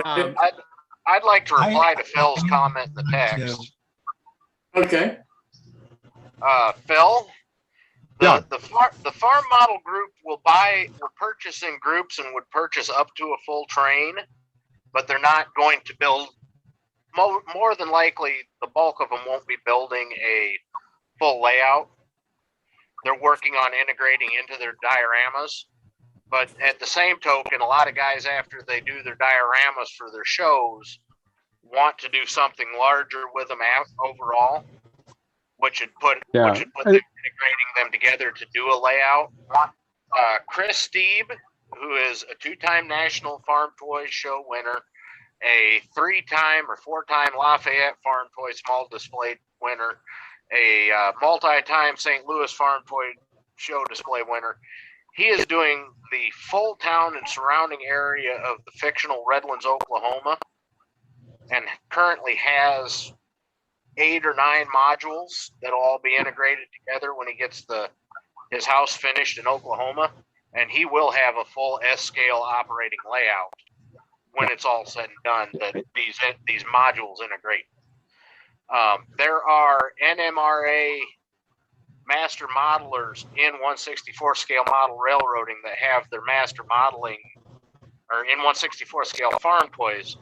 Um, I'd like to reply to Phil's comment in the text. Okay. Phil, Yeah. the farm model group will purchase in groups and would purchase up to a full train, but they're not going to build. More than likely, the bulk of them won't be building a full layout. They're working on integrating into their dioramas. But at the same token, a lot of guys, after they do their dioramas for their shows, want to do something larger with them overall, which would put them integrating them together to do a layout. Chris Steeb, who is a 2-time National Farm Toys Show winner, a 3-time or 4-time Lafayette Farm Toy Small Display winner, a multi-time St. Louis Farm Toy Show Display winner. He is doing the full town and surrounding area of the fictional Redlands, Oklahoma, and currently has 8 or 9 modules that'll all be integrated together when he gets his house finished in Oklahoma, and he will have a full S-scale operating layout when it's all said and done, that these modules integrate. There are NMRA master modelers in 1/64 scale model railroading that have their master modeling, or in 1/64 scale farm toys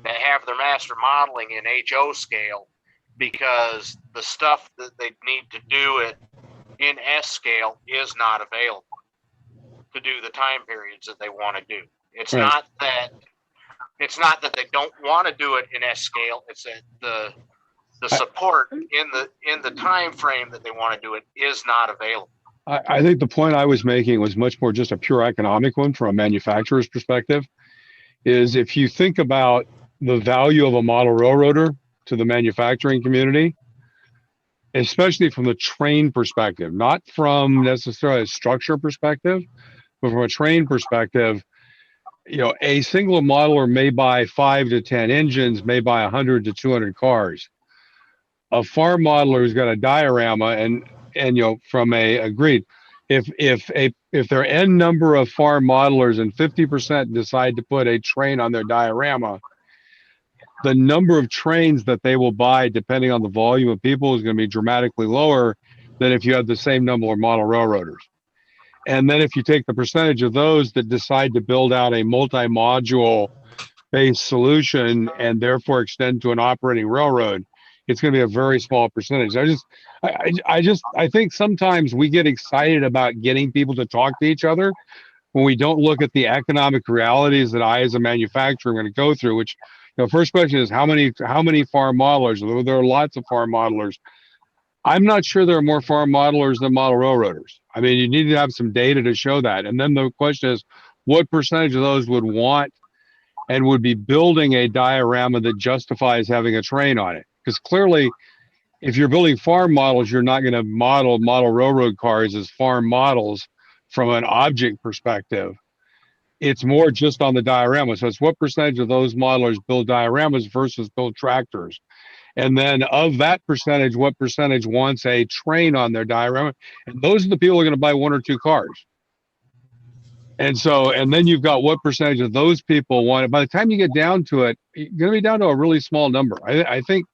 that have their master modeling in HO scale, because the stuff that they need to do it in S scale is not available to do the time periods that they want to do. It's not that they don't want to do it in S scale. It's that the support in the time frame that they want to do it is not available. I think the point I was making was much more just a pure economic one from a manufacturer's perspective. Is if you think about the value of a model railroader to the manufacturing community, especially from the train perspective, not from necessarily a structure perspective, but from a train perspective, a single modeler may buy 5 to 10 engines, may buy 100 to 200 cars. A farm modeler who's got a diorama and from agreed, if there are n number of farm modelers and 50% decide to put a train on their diorama, the number of trains that they will buy, depending on the volume of people, is going to be dramatically lower than if you have the same number of model railroaders. And then if you take the percentage of those that decide to build out a multi-module based solution and therefore extend to an operating railroad, it's going to be a very small percentage. I think sometimes we get excited about getting people to talk to each other when we don't look at the economic realities that I, as a manufacturer, am going to go through. Which, first question is how many farm modelers? There are lots of farm modelers. I'm not sure there are more farm modelers than model railroaders. I mean, you need to have some data to show that. And then the question is, what percentage of those would want and would be building a diorama that justifies having a train on it? Because clearly, if you're building farm models, you're not going to model railroad cars as farm models from an object perspective. It's more just on the diorama. So it's what percentage of those modelers build dioramas versus build tractors. And then of that percentage, what percentage wants a train on their diorama? And those are the people who are going to buy 1 or 2 cars. And then you've got what percentage of those people want it. By the time you get down to it, you're going to be down to a really small number. I think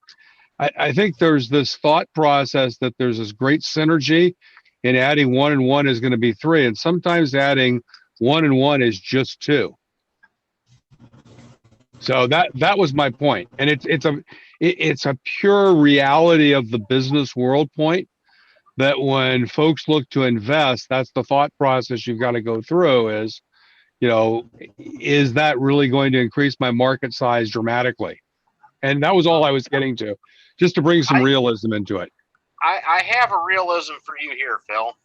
there's this thought process that there's this great synergy in adding 1 and 1 is going to be 3. And sometimes adding 1 and 1 is just 2. So that was my point. And it's a pure reality of the business world point, that when folks look to invest, that's the thought process you've got to go through is, is that really going to increase my market size dramatically? And that was all I was getting to, just to bring some realism into it. I have a realism for you here, Phil.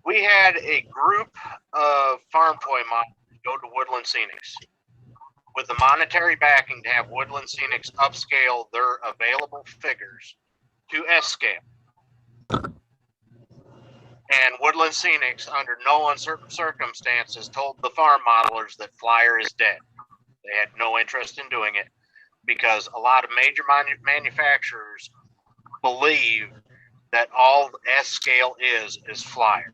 We had a group of farm toy modelers go to Woodland Scenics with the monetary backing to have Woodland Scenics upscale their available figures to S scale. And Woodland Scenics, under no uncertain circumstances, told the farm modelers that Flyer is dead. They had no interest in doing it because a lot of major manufacturers believe that all S scale is Flyer.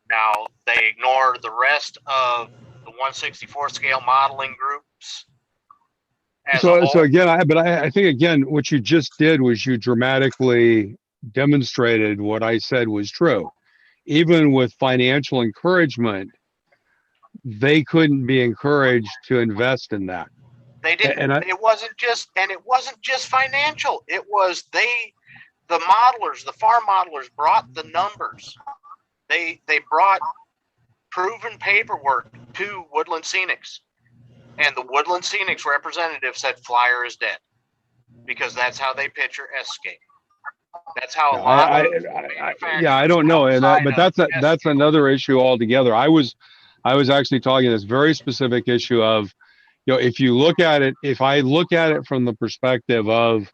Now, they ignore the rest of the the 164 scale modeling groups. As a So whole. again, I think again, what you just did was you dramatically demonstrated what I said was true. Even with financial encouragement, they couldn't be encouraged to invest in that. They didn't. And It wasn't just financial. It was the modelers, the farm modelers brought the numbers. They brought proven paperwork to Woodland Scenics, and the Woodland Scenics representative said Flyer is dead because that's how they picture Escape. That's how a lot of yeah, I don't know, and outside but of that's Escape. another issue altogether. I was actually talking this very specific issue of, if you look at it, if I look at it from the perspective of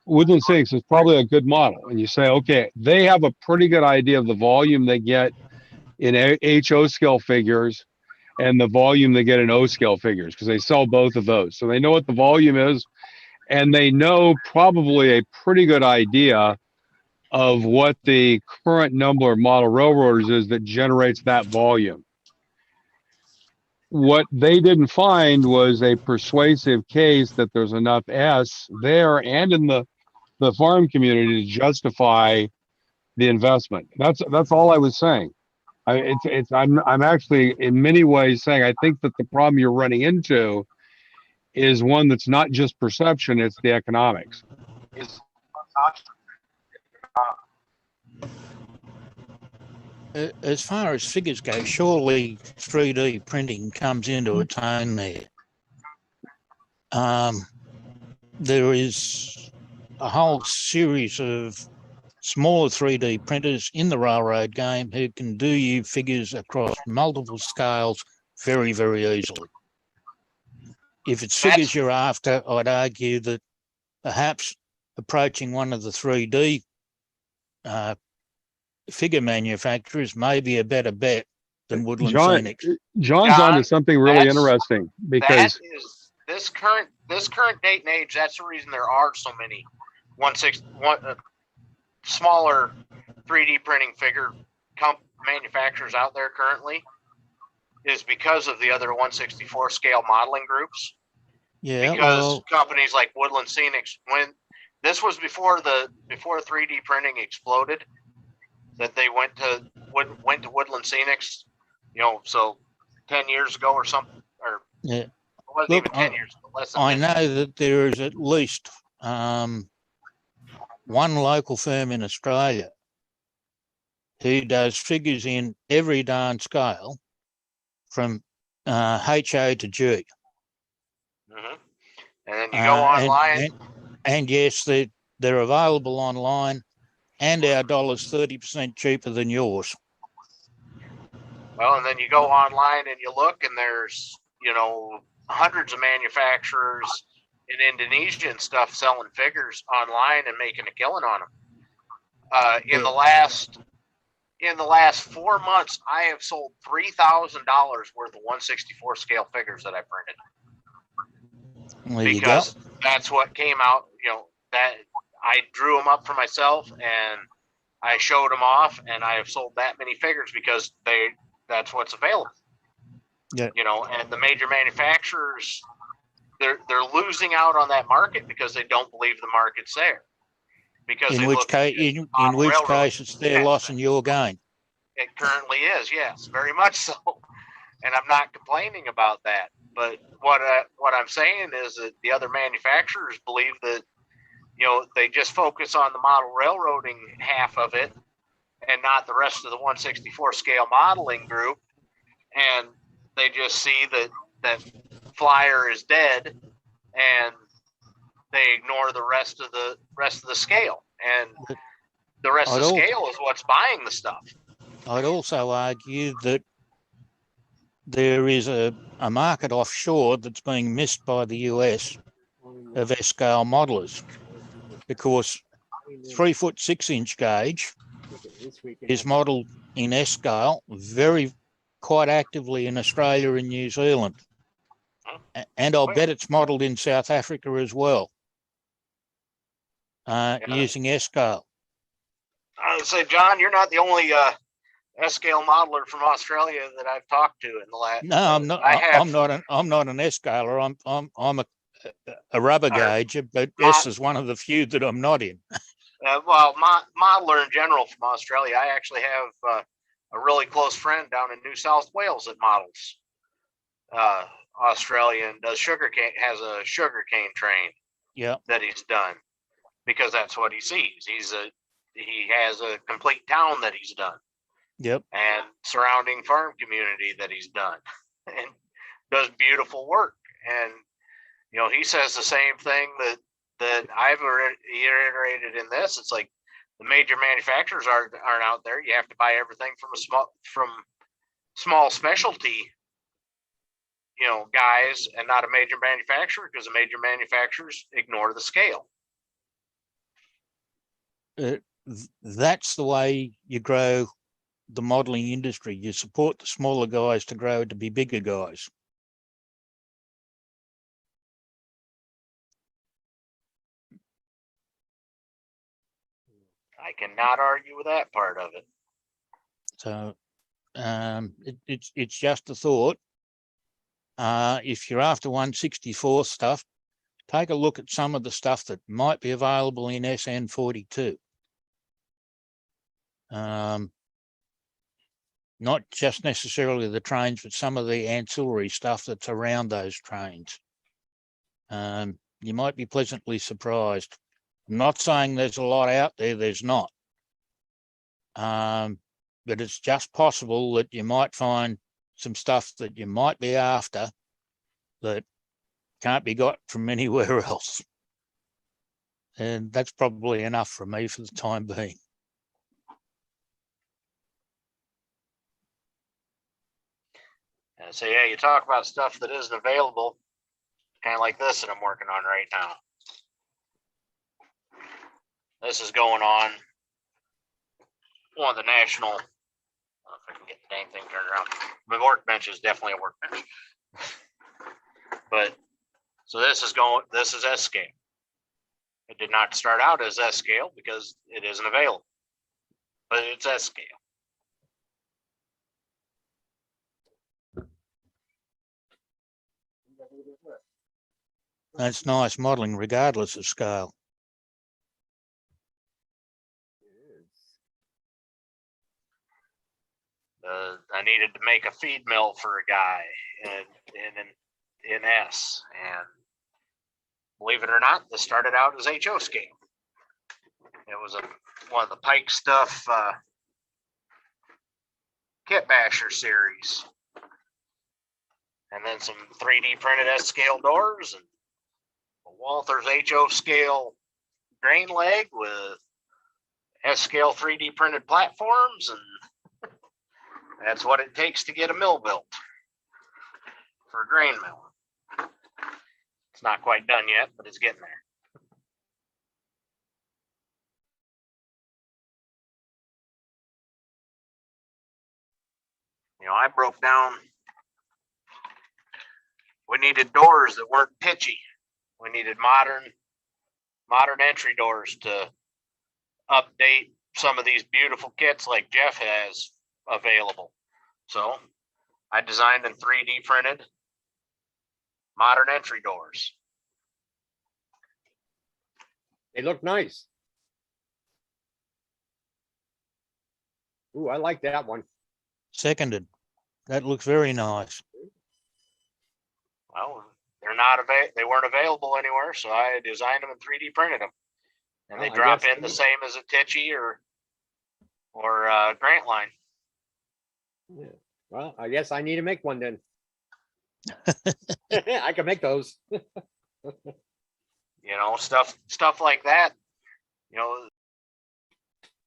Woodland Scenics is probably a good model, and you say, okay, they have a pretty good idea of the volume they get in HO scale figures and the volume they get in O scale figures because they sell both of those, so they know what the volume is, and they know probably a pretty good idea of what the current number of model railroaders is that generates that volume. What they didn't find was a persuasive case that there's enough S there and in the farm community to justify the investment. That's all I was saying. I'm actually in many ways saying I think that the problem you're running into is one that's not just perception, it's the economics. As far as figures go, surely 3D printing comes into its own there. There is a whole series of smaller 3D printers in the railroad game who can do you figures across multiple scales very, very easily. If it's figures you're after, I'd argue that perhaps approaching one of the 3D figure manufacturers may be a better bet than Woodland Scenics. John's onto something really interesting because that is this current date and age. That's the reason there are so many smaller 3D printing figure manufacturers out there currently, is because of the other 164 scale modeling groups. Yeah, because companies like Woodland Scenics, when this was before 3D printing exploded, that they went to Woodland Scenics, so 10 years ago or something, or yeah. It wasn't even 10 years, but less than 10 I years. know that there is at least one local firm in Australia who does figures in every darn scale from HO to G. Mm-hmm. And then you go online. And yes, they're available online, and our dollar's 30% cheaper than yours. Well, and then you go online and you look, and there's, hundreds of manufacturers in Indonesia and stuff selling figures online and making a killing on them. In the last 4 months, I have sold $3,000 worth of 164 scale figures that I printed. Because that's what came out, that I drew them up for myself and I showed them off, and I have sold that many figures because that's what's available. Yeah. And the major manufacturers, they're losing out on that market because they don't believe the market's there. Because in which case it's their loss and your gain. It currently is, yes, very much so. And I'm not complaining about that. But what I'm saying is that the other manufacturers believe that, they just focus on the model railroading half of it and not the rest of the 164 scale modeling group. And they just see that Flyer is dead, and they ignore the rest of the scale. And the rest of the scale is what's buying the stuff. I'd also argue that there is a market offshore that's being missed by the US of S-scale modelers, because 3 foot 6 inch gauge is modelled in S-scale quite actively in Australia and New Zealand. And I'll bet it's modelled in South Africa as well, using S-scale. I would say, John, you're not the only S-scale modeler from Australia that I've talked to in the last. No, I'm not. I'm not an S-scaler. I'm a rubber gauger, but S is one of the few that I'm not in. Well, modeler in general from Australia. I actually have a really close friend down in New South Wales that models Australia and does has a sugarcane train Yeah, that he's done because that's what he sees. He has a complete town that he's done yep. and surrounding farm community that he's done and does beautiful work. And you know, he says the same thing that I've reiterated in this. It's like the major manufacturers aren't out there. You have to buy everything from small specialty, you know, guys, and not a major manufacturer, because the major manufacturers ignore the scale. That's the way you grow the modeling industry. You support the smaller guys to grow to be bigger guys. I cannot argue with that part of it. So it's just a thought. If you're after 1/64 stuff, take a look at some of the stuff that might be available in SN42. Not just necessarily the trains, but some of the ancillary stuff that's around those trains. You might be pleasantly surprised. I'm not saying there's a lot out there, there's not. But it's just possible that you might find some stuff that you might be after that can't be got from anywhere else. And that's probably enough for me for the time being. And so, yeah, you talk about stuff that isn't available, kind of like this that I'm working on right now. This is going on one of the national, I don't know if I can get the dang thing turned around. My workbench is definitely a workbench. But, so this is S scale. It did not start out as S scale because it isn't available, but it's S scale. That's nice modeling regardless of scale. I needed to make a feed mill for a guy in S, and believe it or not, this started out as HO scale. It was one of the Pike Stuff Kit Basher series, and then some 3D printed S scale doors and a Walther's HO scale grain leg with S scale 3D printed platforms, and that's what it takes to get a mill built for a grain mill. It's not quite done yet, but it's getting there. You know, I broke down, we needed doors that weren't pitchy. We needed modern entry doors to update some of these beautiful kits like Jeff has available. So I designed and 3D printed modern entry doors. They look nice. Ooh, I like that one. Seconded. That looks very nice. Well, they weren't available anywhere, so I designed them and 3D printed them. And they Well, I drop guess in the same as a Tichy or Grant Line. Yeah. Well, I guess I need to make one then. I can make those. You know, stuff like that. You know,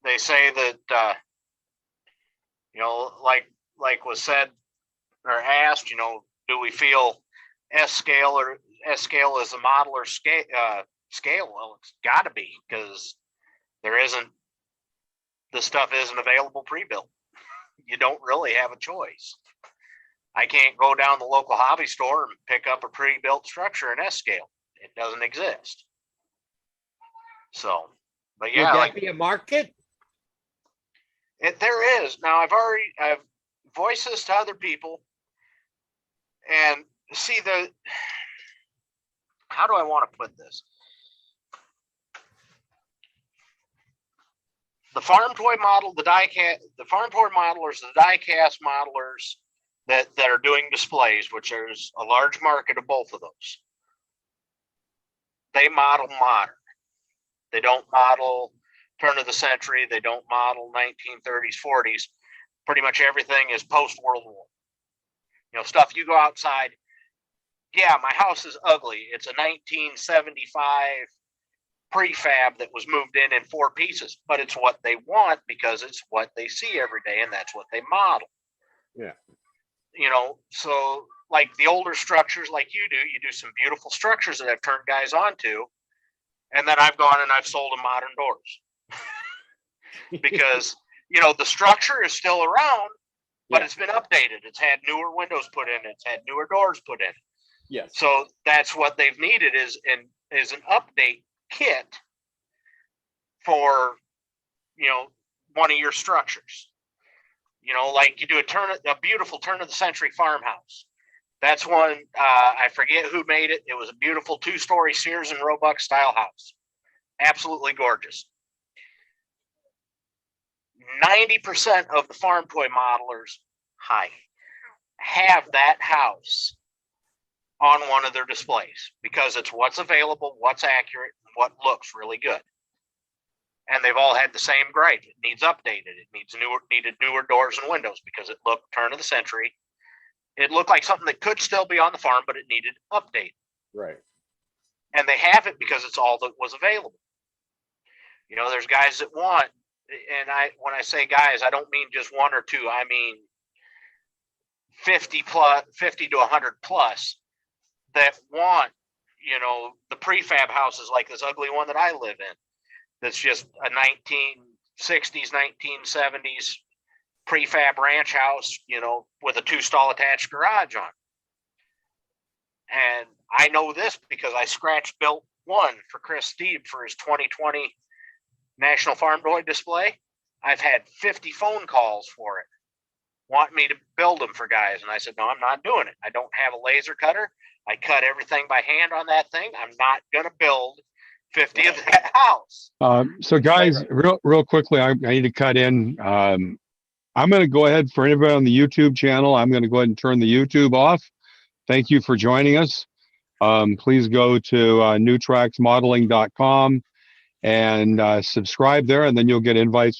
they say that you know, like was said or asked, you know, do we feel S scale is a model or scale? Well, it's got to be, because the stuff isn't available pre-built. You don't really have a choice. I can't go down the local hobby store and pick up a pre-built structure in S scale. It doesn't exist. So, but yeah, Would that like be a market? There is. Now I've voiced this to other people, and see how do I want to put this? The farm toy model, the farm toy modelers, the die cast modelers that are doing displays, which there's a large market of both of those. They model modern. They don't model turn of the century. They don't model 1930s, 40s. Pretty much everything is post World War. You know, stuff you go outside. Yeah, my house is ugly. It's a 1975 prefab that was moved in 4 pieces, but it's what they want because it's what they see every day, and that's what they model. Yeah. You know, so like the older structures like you do some beautiful structures that I've turned guys onto, and then I've gone and I've sold them modern doors. Because, you know, the structure is still around, but Yeah. it's been updated. It's had newer windows put in, it's had newer doors put in. Yes. So that's what they've needed is an update kit for, you know, one of your structures. You know, like you do a beautiful turn of the century farmhouse. That's one, I forget who made it. It was a beautiful 2-story Sears and Roebuck style house. Absolutely gorgeous. 90% of the farm toy modelers have that house on one of their displays because it's what's available, what's accurate, and what looks really good. And they've all had the same gripe. It needs updated. It needed newer doors and windows because it looked turn of the century. It looked like something that could still be on the farm, but it needed update. Right. And they have it because it's all that was available. You know, there's guys that want, and when I say guys, I don't mean just 1 or 2. I mean 50 to 100 plus that want, you know, the prefab houses like this ugly one that I live in. That's just a 1960s, 1970s prefab ranch house, you know, with a 2-stall attached garage on. And I know this because I scratch built one for Chris Steve for his 2020 National Farm Toy display. I've had 50 phone calls for it, want me to build them for guys. And I said, no, I'm not doing it. I don't have a laser cutter. I cut everything by hand on that thing. I'm not going to build 50 of that house. So guys, real quickly, I need to cut in. I'm going to go ahead for anybody on the YouTube channel. I'm going to go ahead and turn the YouTube off. Thank you for joining us. Please go to newtracksmodeling.com and subscribe there, and then you'll get invites